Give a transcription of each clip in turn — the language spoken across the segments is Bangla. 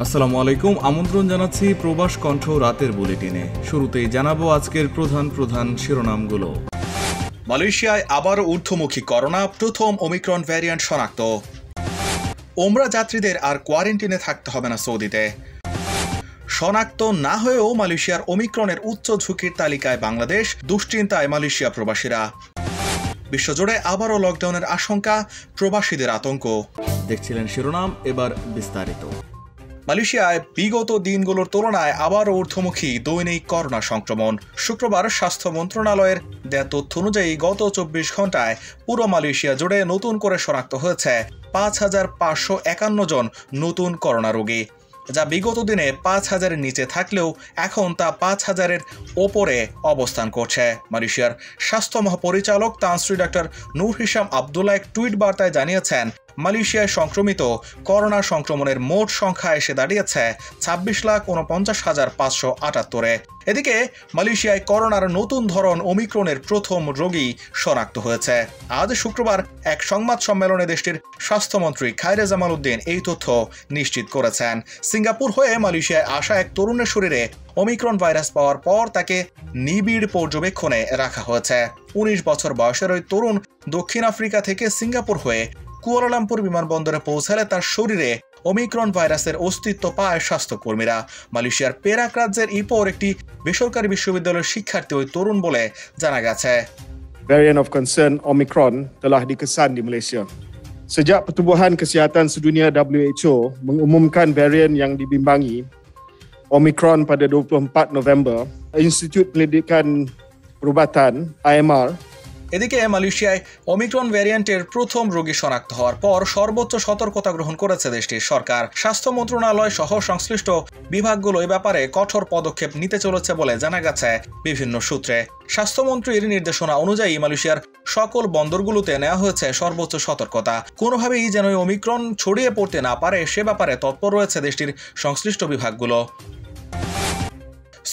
আসসালামু আলাইকুম। আমন্ত্রণ জানাচ্ছি প্রবাস কণ্ঠ রাতের বুলেটিনে। শুরুতেই জানাবো আজকের প্রধান শিরোনামগুলো। মালয়েশিয়ায় আবারও ঊর্ধ্বমুখী করোনা, প্রথম ওমিক্রন ভ্যারিয়েন্ট শনাক্ত। ওমরা যাত্রীদের আর কোয়ারেন্টিনে থাকতে হবে না সৌদিতে। শনাক্ত না হয়েও মালয়েশিয়ার ওমিক্রনের উচ্চ ঝুঁকির তালিকায় বাংলাদেশ, দুশ্চিন্তায় মালয়েশিয়া প্রবাসীরা। বিশ্বজুড়ে আবারও লকডাউনের আশঙ্কা, প্রবাসীদের আতঙ্ক। দেখছিলেন শিরোনাম, এবার বিস্তারিত। মালয়েশিয়ায় বিগত দিনগুলোর তুলনায় আবারও ঊর্ধ্বমুখী দৈনিক করোনা সংক্রমণ। শুক্রবার স্বাস্থ্য মন্ত্রণালয়ের দেয়া তথ্য অনুযায়ী গত 24 ঘন্টায় পুরো মালয়েশিয়া জুড়ে নতুন করে শনাক্ত হয়েছে ৫,৫৫১ জন নতুন করোনা রোগী, যা বিগত দিনে ৫,০০০-এর নিচে থাকলেও এখন তা ৫,০০০-এর ওপরে অবস্থান করছে। মালয়েশিয়ার স্বাস্থ্য মহাপরিচালক তান শ্রী ডক্টর নূর হিসাম আবদুল্লাহ এক টুইট বার্তায় জানিয়েছেন, মালয়েশিয়ায় সংক্রমিত করোনা সংক্রমণের মোট সংখ্যা এসে দাঁড়িয়েছে ২৬,৪৯,৫৭৮-এ। এদিকে মালয়েশিয়ায় করোনার নতুন ধরন ওমিক্রনের প্রথম রোগী শনাক্ত হয়েছে। আজ শুক্রবার এক সংবাদ সম্মেলনে দেশটির স্বাস্থ্যমন্ত্রী খায়রে জামাল উদ্দিন এই তথ্য নিশ্চিত করেছেন। সিঙ্গাপুর হয়ে মালয়েশিয়ায় আসা এক তরুণের শরীরে ওমিক্রন ভাইরাস পাওয়ার পর তাকে নিবিড় পর্যবেক্ষণে রাখা হয়েছে। ১৯ বছর বয়সের ওই তরুণ দক্ষিণ আফ্রিকা থেকে সিঙ্গাপুর হয়ে কুয়ালালামপুর বিমানবন্দরে পৌঁছালে তার শরীরে ওমিক্রন ভাইরাসের অস্তিত্ব পায় স্বাস্থ্যকর্মীরা। মালয়েশিয়ার পেরাক রাজ্যের ইপোর একটি বেসরকারি বিশ্ববিদ্যালয়ের শিক্ষার্থী ওই তরুণ বলে জানা গেছে। Variant of concern Omicron telah dikesan di Malaysia. Sejak Pertubuhan Kesihatan Sedunia WHO mengumumkan varian yang dibimbangi Omicron pada 24 November, Institut Pendidikan Perubatan IMR এদিকে মালয়েশিয়ায় ওমিক্রন ভ্যারিয়েন্টের প্রথম রোগী শনাক্ত হওয়ার পর সর্বোচ্চ সতর্কতা গ্রহণ করেছে দেশটির সরকার। স্বাস্থ্য মন্ত্রণালয় সহ সংশ্লিষ্ট বিভাগগুলো এ ব্যাপারে কঠোর পদক্ষেপ নিতে চলেছে বলে জানা গেছে বিভিন্ন সূত্রে। স্বাস্থ্যমন্ত্রীর নির্দেশনা অনুযায়ী মালয়েশিয়ার সকল বন্দরগুলোতে নেওয়া হয়েছে সর্বোচ্চ সতর্কতা। কোনোভাবেই যেন ওমিক্রন ছড়িয়ে পড়তে না পারে সে ব্যাপারে তৎপর রয়েছে দেশটির সংশ্লিষ্ট বিভাগগুলো।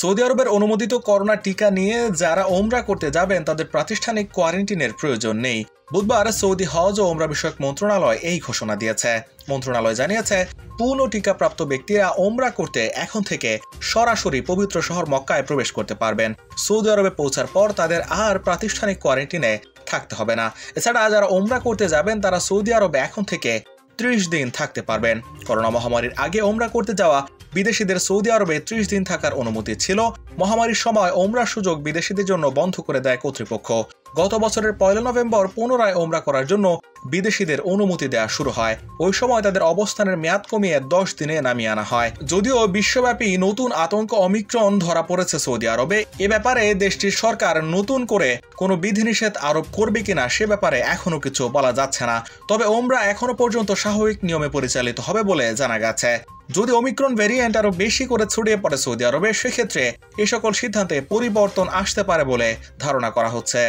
সৌদি আরবের অনুমোদিত করোনা টিকা নিয়ে যারা ওমরা করতে যাবেন তাদের প্রাতিষ্ঠানিক কোয়ারেন্টিনের প্রয়োজন নেই। বুধবার সৌদি হজ ও ওমরা বিষয়ক মন্ত্রণালয় এই ঘোষণা দিয়েছে। মন্ত্রণালয় জানিয়েছে, পূর্ণ টিকাপ্রাপ্ত ব্যক্তিরা ওমরা করতে এখন থেকে সরাসরি পবিত্র শহর মক্কায় প্রবেশ করতে পারবেন। সৌদি আরবে পৌঁছার পর তাদের আর প্রাতিষ্ঠানিক কোয়ারেন্টিনে থাকতে হবে না। এছাড়া যারা ওমরা করতে যাবেন তারা সৌদি আরবে এখন থেকে 30 দিন থাকতে পারবেন। করোনা মহামারীর আগে ওমরা করতে যাওয়া বিদেশিদের সৌদি আরবে 30 দিন থাকার অনুমতি ছিল। মহামারীর সময় ওমরার সুযোগ বিদেশিদের জন্য বন্ধ করে দেয় কর্তৃপক্ষ। গত বছরের 1 নভেম্বর পুনরায় ওমরা করার জন্য বিদেশিদের অনুমতি দেওয়া শুরু হয়। ওই সময় তাদের অবস্থানের মেয়াদ কমিয়ে 10 দিনে নামিয়ে আনা হয়। যদিও বিশ্বব্যাপী নতুন আতঙ্ক অমিক্রন ধরা পড়েছে সৌদি আরবে, এ ব্যাপারে দেশটির সরকার নতুন করে কোনো বিধিনিষেধ আরোপ করবে কিনা সে ব্যাপারে এখনো কিছু বলা যাচ্ছে না। তবে ওমরা এখনো পর্যন্ত স্বাভাবিক নিয়মে পরিচালিত হবে বলে জানা গেছে। যদি ওমিক্রন ভ্যারিয়েন্ট আরো বেশি করে ছড়িয়ে পড়ে সৌদি আরবে, সেক্ষেত্রে এ সকল সিদ্ধান্তে পরিবর্তন আসতে পারে বলে ধারণা করা হচ্ছে।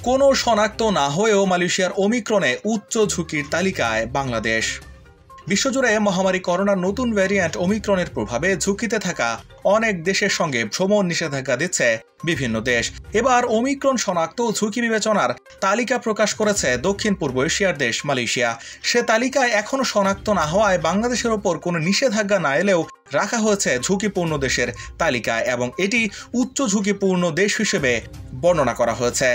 কোনো শনাক্ত না হয়েও মালয়েশিয়ার ওমিক্রনে উচ্চ ঝুঁকির তালিকায় বাংলাদেশ। বিশ্বজুড়ে মহামারী করোনার নতুন ভ্যারিয়েন্ট ওমিক্রনের প্রভাবে ঝুঁকিতে থাকা অনেক দেশের সঙ্গে ভ্রমণ নিষেধাজ্ঞা দিচ্ছে বিভিন্ন দেশ। এবার ওমিক্রন শনাক্ত ঝুঁকি বিবেচনার তালিকা প্রকাশ করেছে দক্ষিণ পূর্ব এশিয়ার দেশ মালয়েশিয়া। সে তালিকায় এখনো শনাক্ত না হওয়ায় বাংলাদেশের ওপর কোনো নিষেধাজ্ঞা না এলেও রাখা হয়েছে ঝুঁকিপূর্ণ দেশের তালিকায় এবং এটি উচ্চ ঝুঁকিপূর্ণ দেশ হিসেবে বর্ণনা করা হয়েছে।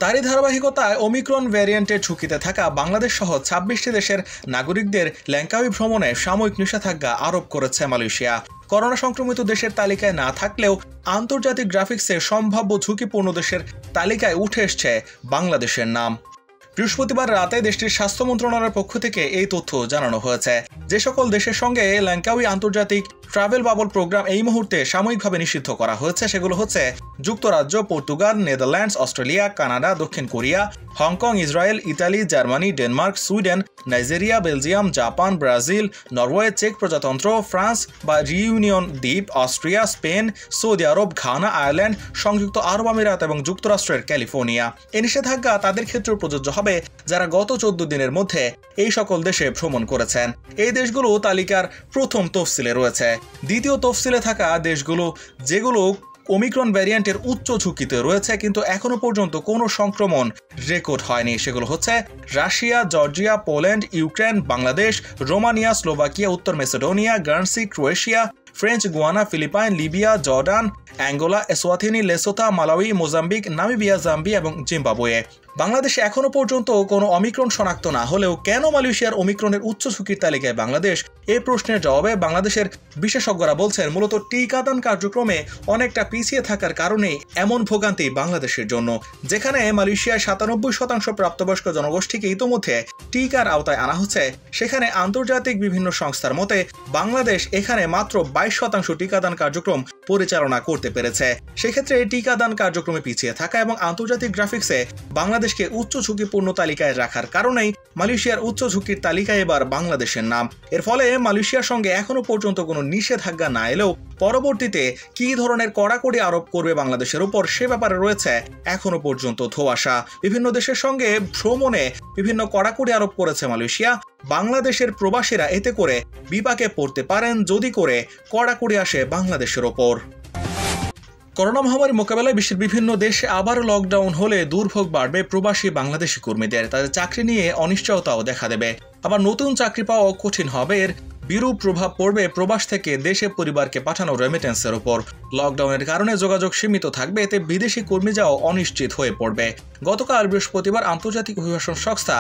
তারই ধারাবাহিকতায় ওমিক্রন ভ্যারিয়েন্টের ঝুঁকিতে থাকা বাংলাদেশ সহ 26টি দেশের নাগরিকদের ল্যাংকাউই ভ্রমণে সাময়িক নিষেধাজ্ঞা আরোপ করেছে মালয়েশিয়া। করোনা সংক্রমিত দেশের তালিকায় না থাকলেও আন্তর্জাতিক গ্রাফিক্সে সম্ভাব্য ঝুঁকিপূর্ণ দেশের তালিকায় উঠে এসছে বাংলাদেশের নাম। বৃহস্পতিবার রাতে দেশটির স্বাস্থ্য মন্ত্রণালয়ের পক্ষ থেকে এই তথ্য জানানো হয়েছে। যে সকল দেশের সঙ্গে ল্যাংকাউই আন্তর্জাতিক ট্রাভেল বাবল প্রোগ্রাম এই মুহূর্তে সাময়িকভাবে নিষিদ্ধ করা হয়েছে সেগুলো হচ্ছে যুক্তরাজ্য, পর্তুগাল, নেদারল্যান্ডস, অস্ট্রেলিয়া, কানাডা, দক্ষিণ Korea, Hong Kong, Israel, Italy, Germany, Denmark, Sweden, Nigeria, Belgium, Japan, Brazil, Norway, চেক প্রজাতন্ত্র, ফ্রান্স বা রিউনিয়ন দ্বীপ, Austria, Spain, Saudi Arab, Ghana, Ireland, সংযুক্ত আরব আমিরাত এবং যুক্তরাষ্ট্রের ক্যালিফোর্নিয়া। এই নিষেধাজ্ঞা তাদের ক্ষেত্রে প্রযোজ্য হবে যারা গত 14 দিনের মধ্যে এই সকল দেশে ভ্রমণ করেছেন। এই দেশগুলো তালিকার প্রথম তফসিলে রয়েছে। দ্বিতীয় তফসিলে থাকা দেশগুলো যেগুলো ওমিক্রন ভ্যারিয়েন্টের উচ্চ ঝুঁকিতে রয়েছে, কিন্তু এখনো পর্যন্ত কোনো সংক্রমণ রেকর্ড হয়নি। সেগুলো হচ্ছে Russia, Georgia, Poland, Ukraine, Bangladesh, Romania, Slovakia, উত্তর Macedonia, Guernsey, Croatia, French Guiana, Philippines, Libya, Jordan, Angola, Eswatini, Lesotho, Malawi, Mozambique, Namibia, Zambia এবং জিম্বাবুয়ে। বাংলাদেশে এখনো পর্যন্ত কোনো অমিক্রন শনাক্ত না হলেও কেন মালয়েশিয়ার ওমিক্রনের উচ্চ ঝুঁকির তালিকায় বাংলাদেশ, এই প্রশ্নের জবাবে বাংলাদেশের বিশেষজ্ঞরা বলছেন মূলত টিকাদান কার্যক্রমে অনেকটা পিছিয়ে থাকার কারণেই এমন ভোগান্তি বাংলাদেশের জন্য। যেখানে মালয়েশিয়ার 97% প্রাপ্তবয়স্ক জনগোষ্ঠীকে ইতোমধ্যে টিকার আওতায় আনা হচ্ছে, সেখানে আন্তর্জাতিক বিভিন্ন সংস্থার মতে বাংলাদেশ এখানে মাত্র 22% টিকাদান কার্যক্রম পরিচালনা করতে পেরেছে। সেক্ষেত্রে টিকাদান কার্যক্রমে পিছিয়ে থাকা এবং আন্তর্জাতিক গ্রাফিক্সে বাংলাদেশকে উচ্চ ঝুঁকিপূর্ণ তালিকায় রাখার কারণেই মালয়েশিয়ার উচ্চ ঝুঁকির তালিকায় এবার বাংলাদেশের নাম। এর ফলে মালয়েশিয়ার সঙ্গে এখনো পর্যন্ত কোনো নিষেধাজ্ঞা না এলেও পরবর্তীতে কি ধরনের কড়াকড়ি আরোপ করবে বাংলাদেশের উপর সে ব্যাপারে রয়েছে এখনো পর্যন্ত ধোঁয়াশা। বিভিন্ন দেশের সঙ্গে ভ্রমণে বিভিন্ন কড়াকড়ি আরোপ করেছে মালয়েশিয়া। বাংলাদেশের প্রবাসীরা এতে করে বিপাকে পড়তে পারেন যদি করে কড়াকড়ি আসে বাংলাদেশের ওপর। করোনা মহামারী মোকাবেলায় বিশ্বের বিভিন্ন দেশে আবার লকডাউন হলে দুর্ভোগ বাড়বে প্রবাসী বাংলাদেশি কর্মীদের। তাদের চাকরি নিয়ে অনিশ্চয়তাও দেখা দেবে। আবার নতুন চাকরি পাওয়া কঠিন হবে। এর বিরূপ প্রভাব পড়বে প্রবাস থেকে দেশে পরিবারকে পাঠানো রেমিটেন্সের উপর। লকডাউনের কারণে যোগাযোগ সীমিত থাকবে, এতে বিদেশি কর্মী যাওয়া অনিশ্চিত হয়ে পড়বে। গতকাল বৃহস্পতিবার আন্তর্জাতিক অভিবাসন সংস্থা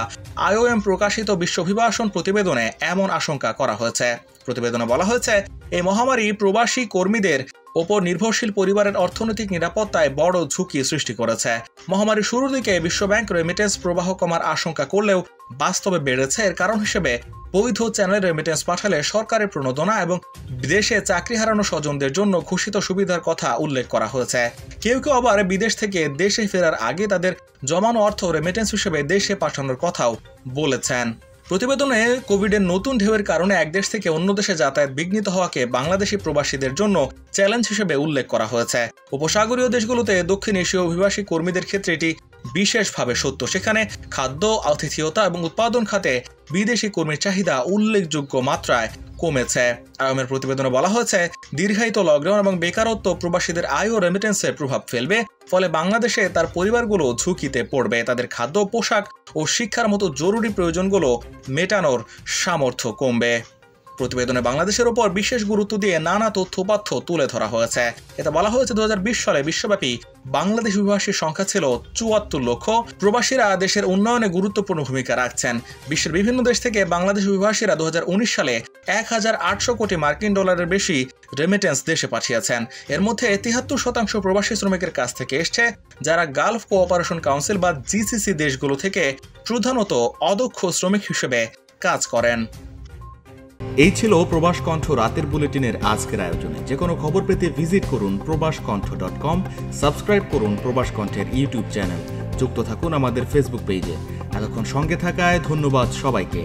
IOM প্রকাশিত বিশ্ব অভিবাসন প্রতিবেদনে এমন আশঙ্কা করা হয়েছে। প্রতিবেদনে বলা হয়েছে এই মহামারী প্রবাসী কর্মীদের ওপর নির্ভরশীল পরিবারের অর্থনৈতিক নিরাপত্তায় বড় ঝুঁকি সৃষ্টি করেছে। মহামারীর শুরুর দিকে বিশ্বব্যাংক রেমিটেন্স প্রবাহ কমার আশঙ্কা করলেও বাস্তবে বেড়েছে। এর কারণ হিসেবে বৈধ চ্যানেলে রেমিটেন্স পাঠালে সরকারের প্রণোদনা এবং বিদেশে চাকরি হারানো স্বজনদের জন্য ঘোষিত সুবিধার কথা উল্লেখ করা হয়েছে। কেউ কেউ আবার বিদেশ থেকে দেশে ফেরার আগে তাদের জমানো অর্থ রেমিটেন্স হিসেবে দেশে পাঠানোর কথাও বলেছেন। প্রতিবেদনে কোভিডের নতুন ঢেউয়ের কারণে এক দেশ থেকে অন্য দেশে যাতায়াত বিঘ্নিত হওয়াকে বাংলাদেশি প্রবাসীদের জন্য চ্যালেঞ্জ হিসেবে উল্লেখ করা হয়েছে। উপসাগরীয় দেশগুলোতে দক্ষিণ এশীয় অভিবাসী কর্মীদের ক্ষেত্রে এটি বিশেষভাবে সত্য। সেখানে খাদ্য, আতিথেয়তা এবং উৎপাদন খাতে বিদেশি কর্মীর চাহিদা উল্লেখযোগ্য মাত্রায় কমেছে। আইওএমের প্রতিবেদনে বলা হয়েছে দীর্ঘায়িত লকডাউন এবং বেকারত্ব প্রবাসীদের আয় ও রেমিটেন্সে প্রভাব ফেলবে। ফলে বাংলাদেশে তার পরিবারগুলো ঝুঁকিতে পড়বে। তাদের খাদ্য, পোশাক ও শিক্ষার মতো জরুরি প্রয়োজনগুলো মেটানোর সামর্থ্য কমবে। প্রতিবেদনে বাংলাদেশের উপর বিশেষ গুরুত্ব দিয়ে নানা তথ্যপাঠ্য তুলে ধরা হয়েছে। এতে বলা হয়েছে 2020 সালে বিশ্বব্যাপী বাংলাদেশ অভিবাসীর সংখ্যা ছিল 74 লক্ষ। প্রবাসীরা দেশের উন্নয়নে গুরুত্বপূর্ণ ভূমিকা রাখছেন। বিশ্বের বিভিন্ন দেশ থেকে বাংলাদেশ অভিবাসীরা 2019 সালে 1800 কোটি মার্কিন ডলারের বেশি রেমিটেন্স দেশে পাঠিয়েছেন। এর মধ্যে 73% প্রবাসী শ্রমিকের কাছ থেকে এসছে, যারা গালফ কোঅপারেশন কাউন্সিল বা GCC দেশগুলো থেকে প্রধানত অদক্ষ শ্রমিক হিসেবে কাজ করেন। এই ছিল প্রবাস কণ্ঠ রাতের বুলেটিনের আজকের আয়োজনে। যে কোনো খবর পেতে ভিজিট করুন probashkontho.com, সাবস্ক্রাইব করুন প্রবাস কণ্ঠের ইউটিউব চ্যানেল, যুক্ত থাকুন আমাদের ফেসবুক পেজে। এতক্ষণ সঙ্গে থাকায় ধন্যবাদ সবাইকে।